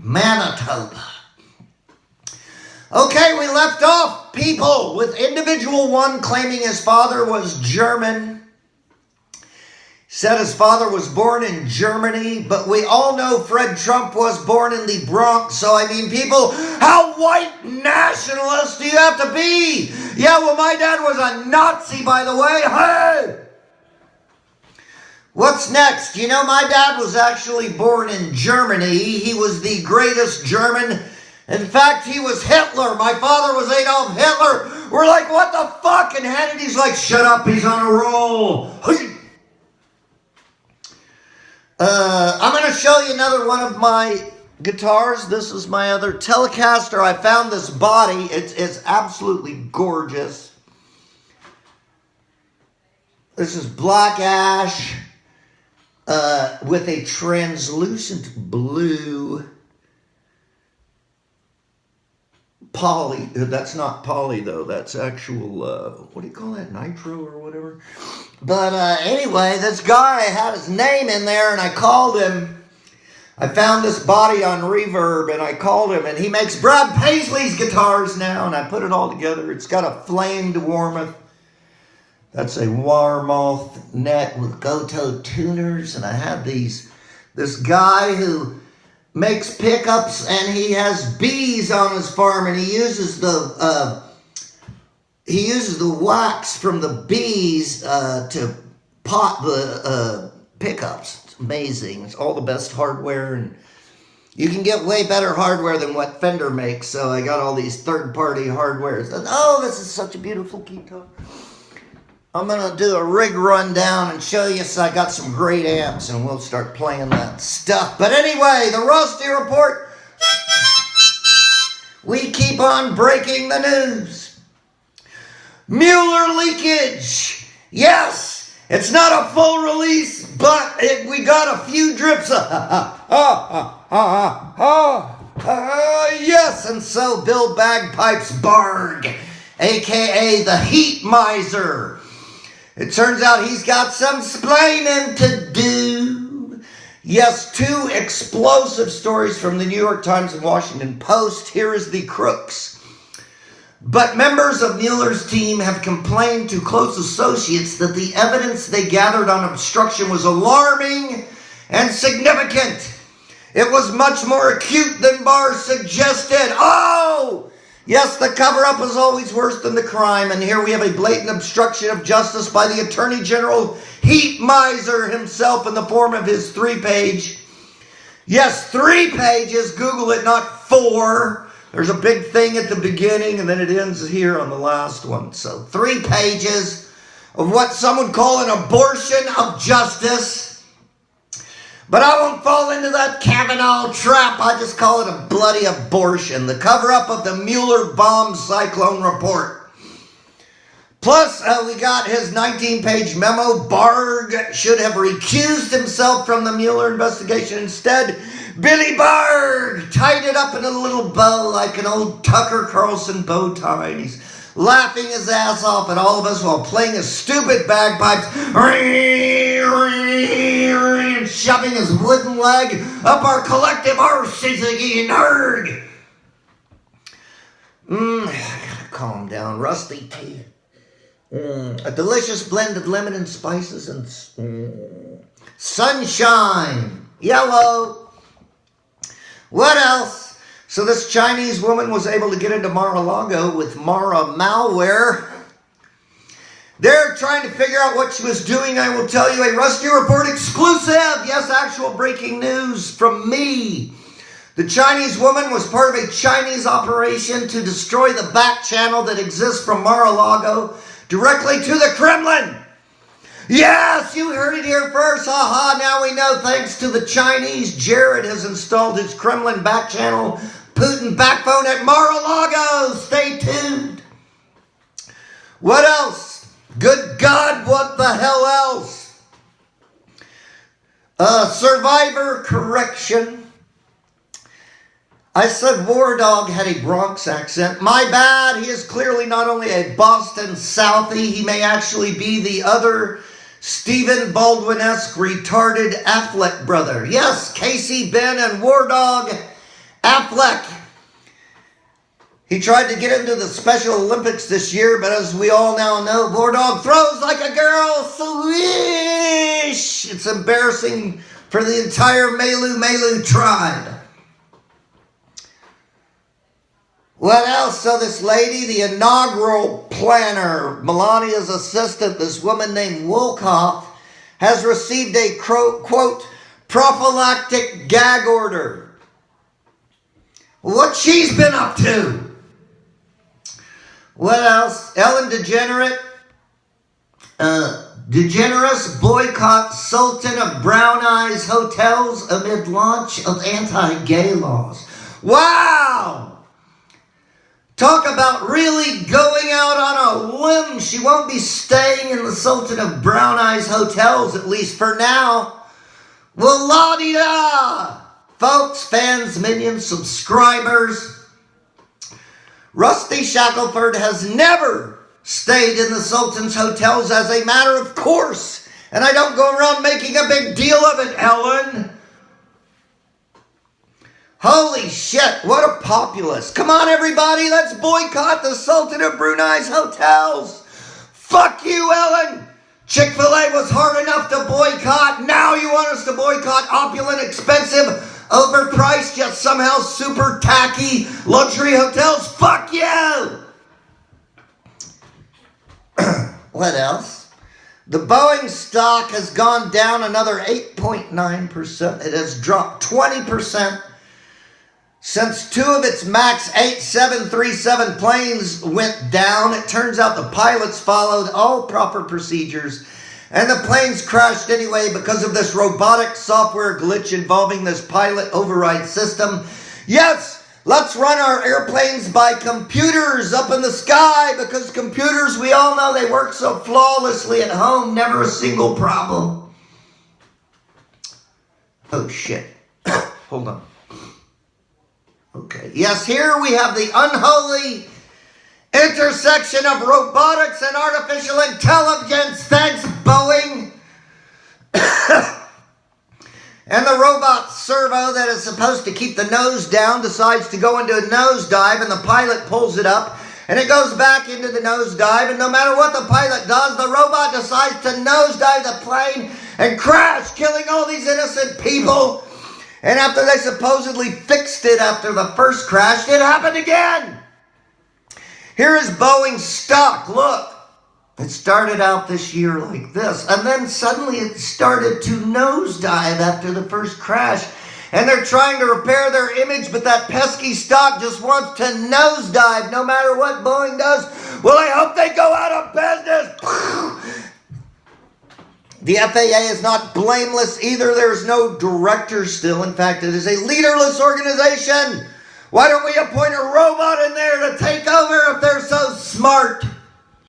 Manitoba. Okay, we left off, people, with individual one claiming his father was German. Said his father was born in Germany, but we all know Fred Trump was born in the Bronx. So, I mean, people, how white nationalist do you have to be? Yeah, well, my dad was a Nazi, by the way. Hey! What's next? You know, my dad was actually born in Germany. He was the greatest German. In fact, he was Hitler. My father was Adolf Hitler. We're like, what the fuck? And Hannity's like, shut up, he's on a roll. I'm going to show you another one of my guitars. This is my other Telecaster. I found this body. It's absolutely gorgeous. This is black ash with a translucent blue poly. That's not poly, though. That's actual, what do you call that? Nitro or whatever? But anyway, this guy had his name in there, and I called him. I found this body on Reverb, and I called him, and he makes Brad Paisley's guitars now, and I put it all together. It's got a flamed Warmoth. That's a Warmoth neck with Goto tuners, and I had this guy who makes pickups, and he has bees on his farm, and he uses the wax from the bees to pot the pickups. It's amazing. It's all the best hardware, and you can get way better hardware than what Fender makes. So I got all these third-party hardwares. And oh, this is such a beautiful guitar. I'm going to do a rig rundown and show you. So I got some great amps, and we'll start playing that stuff. But anyway, the Rusty Report. We keep on breaking the news. Mueller leakage. Yes, it's not a full release, but we got a few drips. Yes, and so Bill Bagpipes BARRGH, a.k.a. the Heat Miser. It turns out he's got some splaining to do. Yes, two explosive stories from the New York Times and Washington Post. Here is the crux. But members of Mueller's team have complained to close associates that the evidence they gathered on obstruction was alarming and significant. It was much more acute than Barr suggested. Oh! Yes, the cover-up is always worse than the crime, and here we have a blatant obstruction of justice by the Attorney General Heat Miser himself in the form of his 3-page. Yes, 3 pages. Google it, not 4. There's a big thing at the beginning, and then it ends here on the last one. So 3 pages of what some would call an abortion of justice. But I won't fall into that Kavanaugh trap. I just call it a bloody abortion. The cover-up of the Mueller bomb cyclone report. Plus, we got his 19-page memo. BARRGH should have recused himself from the Mueller investigation. Instead, Billy BARRGH tied it up in a little bow like an old Tucker Carlson bow tie. And he's laughing his ass off at all of us while playing his stupid bagpipes and shoving his wooden leg up our collective arses again. Nerd. I gotta calm down. Rusty tea. A delicious blend of lemon and spices and sunshine. Yellow. What else? So this Chinese woman was able to get into Mar-a-Lago with MAR-A malware. They're trying to figure out what she was doing. I will tell you a Rusty Report exclusive. Yes, actual breaking news from me. The Chinese woman was part of a Chinese operation to destroy the back channel that exists from Mar-a-Lago directly to the Kremlin. Yes, you heard it here first. Haha, now we know thanks to the Chinese. Jared has installed his Kremlin back channel Putin backbone at Mar-a-Lago. Stay tuned. What else? Good God, what the hell else? Survivor correction. I said War Dog had a Bronx accent. My bad. He is clearly not only a Boston Southie, he may actually be the other Stephen Baldwin-esque retarded Affleck brother. Yes, Casey, Ben, and War Dog Affleck. He tried to get into the Special Olympics this year, but as we all now know, War Dog throws like a girl. Swish! It's embarrassing for the entire Melu tribe. What else? So this lady, the inaugural planner, Melania's assistant, this woman named Wolkoff, has received a, quote, prophylactic gag order. What she's been up to? What else? Ellen DeGeneres boycott Sultan of Brown Eyes hotels amid launch of anti-gay laws. Wow! Talk about really going out on a limb. She won't be staying in the Sultan of Brown Eyes hotels, at least for now. Well, la-di-da! Folks, fans, minions, subscribers. Rusty Shackelford has never stayed in the Sultan's hotels as a matter of course. And I don't go around making a big deal of it, Ellen. Holy shit, what a populace. Come on, everybody, let's boycott the Sultan of Brunei's hotels. Fuck you, Ellen. Chick-fil-A was hard enough to boycott. Now you want us to boycott opulent, expensive, overpriced, yet somehow super tacky luxury hotels? Fuck you. What else? The Boeing stock has gone down another 8.9%. It has dropped 20%. Since two of its MAX 8737 planes went down. It turns out the pilots followed all proper procedures and the planes crashed anyway because of this robotic software glitch involving this pilot override system. Yes, let's run our airplanes by computers up in the sky because computers, we all know they work so flawlessly at home, never a single problem. Oh shit. Hold on. Okay. Yes, here we have the unholy intersection of robotics and artificial intelligence. Thanks, Boeing. And the robot servo that is supposed to keep the nose down decides to go into a nosedive, and the pilot pulls it up, and it goes back into the nosedive, and no matter what the pilot does, the robot decides to nosedive the plane and crash, killing all these innocent people. And after they supposedly fixed it after the first crash, it happened again. Here is Boeing's stock. Look, it started out this year like this. And then suddenly it started to nosedive after the first crash. And they're trying to repair their image, but that pesky stock just wants to nosedive no matter what Boeing does. Well, I hope they go out of business. The FAA is not blameless either. There's no director still. In fact, it is a leaderless organization. Why don't we appoint a robot in there to take over if they're so smart?